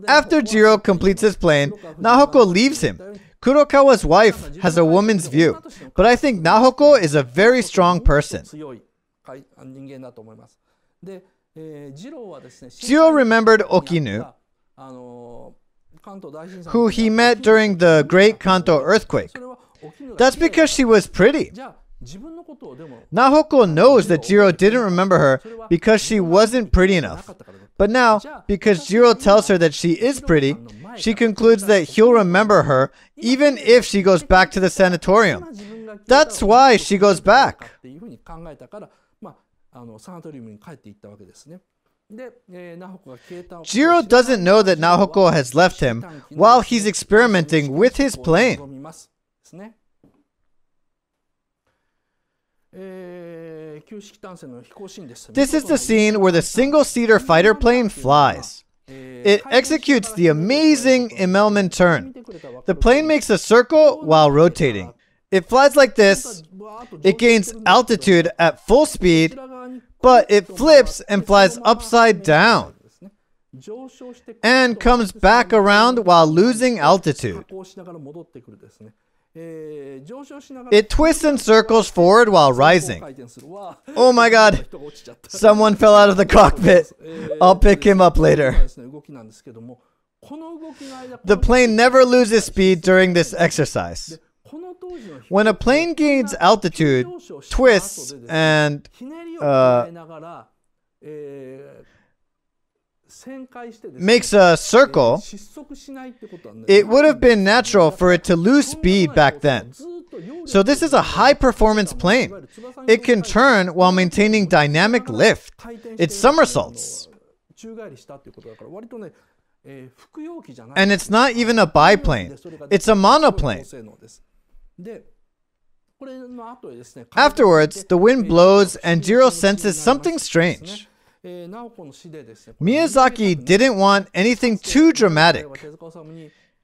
After Jiro completes his plane, Nahoko leaves him. Kurokawa's wife has a woman's view, but I think Nahoko is a very strong person. Jiro remembered Okinu, who he met during the Great Kanto earthquake. That's because she was pretty. Nahoko knows that Jiro didn't remember her because she wasn't pretty enough. But now, because Jiro tells her that she is pretty, she concludes that he'll remember her even if she goes back to the sanatorium. That's why she goes back. Jiro doesn't know that Nahoko has left him while he's experimenting with his plane. This is the scene where the single-seater fighter plane flies. It executes the amazing Immelman turn. The plane makes a circle while rotating. It flies like this. It gains altitude at full speed, but it flips and flies upside down and comes back around while losing altitude. It twists and circles forward while rising. Oh my god, someone fell out of the cockpit. I'll pick him up later. The plane never loses speed during this exercise. When a plane gains altitude, twists, and makes a circle, it would have been natural for it to lose speed back then. So this is a high-performance plane. It can turn while maintaining dynamic lift. It somersaults. And it's not even a biplane. It's a monoplane. Afterwards, the wind blows and Jiro senses something strange. Miyazaki didn't want anything too dramatic.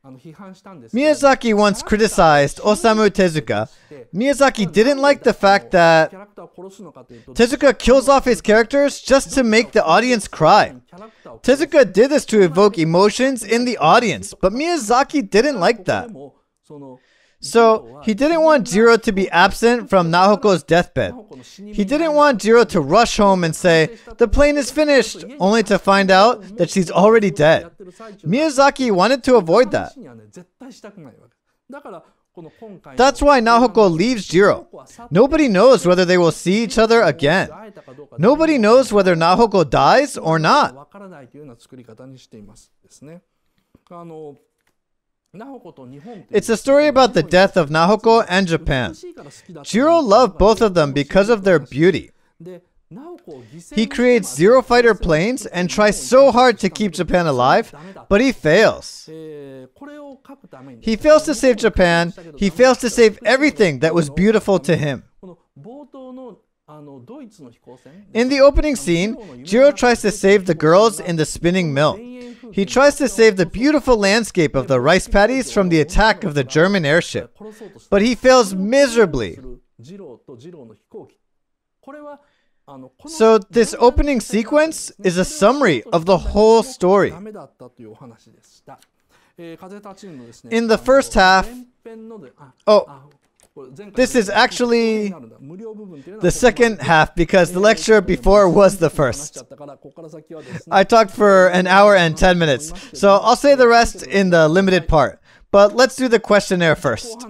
Miyazaki once criticized Osamu Tezuka. Miyazaki didn't like the fact that Tezuka kills off his characters just to make the audience cry. Tezuka did this to evoke emotions in the audience, but Miyazaki didn't like that. So, he didn't want Jiro to be absent from Nahoko's deathbed. He didn't want Jiro to rush home and say, "The plane is finished," only to find out that she's already dead. Miyazaki wanted to avoid that. That's why Nahoko leaves Jiro. Nobody knows whether they will see each other again. Nobody knows whether Nahoko dies or not. It's a story about the death of Nahoko and Japan. Jiro loved both of them because of their beauty. He creates Zero Fighter planes and tries so hard to keep Japan alive, but he fails. He fails to save Japan. He fails to save everything that was beautiful to him. In the opening scene, Jiro tries to save the girls in the spinning mill. He tries to save the beautiful landscape of the rice paddies from the attack of the German airship, but he fails miserably. So this opening sequence is a summary of the whole story. In the first half, this is actually the second half because the lecture before was the first. I talked for an hour and 10 minutes, so I'll say the rest in the limited part. But let's do the questionnaire first.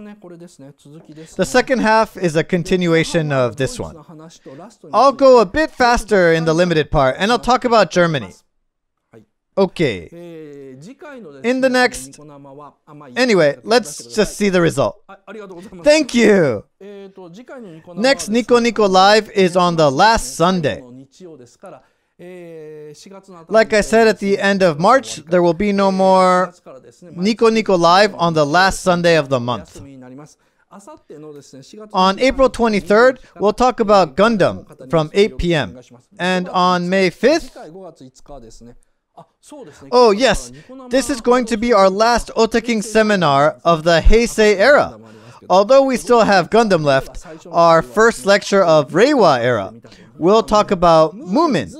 The second half is a continuation of this one. I'll go a bit faster in the limited part, and I'll talk about Germany. Okay. In the next... Anyway, let's just see the result. Thank you! Next Nico Nico Live is on the last Sunday. Like I said at the end of March, there will be no more Nico Nico Live on the last Sunday of the month. On April 23rd, we'll talk about Gundam from 8 p.m. And on May 5th... Oh yes, this is going to be our last Otaking seminar of the Heisei era. Although we still have Gundam left, our first lecture of Reiwa era, we'll talk about Moomin.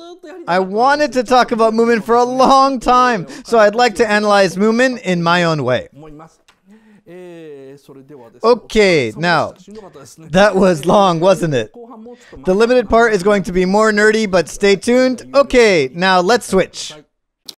I wanted to talk about Moomin for a long time, so I'd like to analyze Moomin in my own way. Okay, now, that was long, wasn't it? The limited part is going to be more nerdy, but stay tuned. Okay, now let's switch.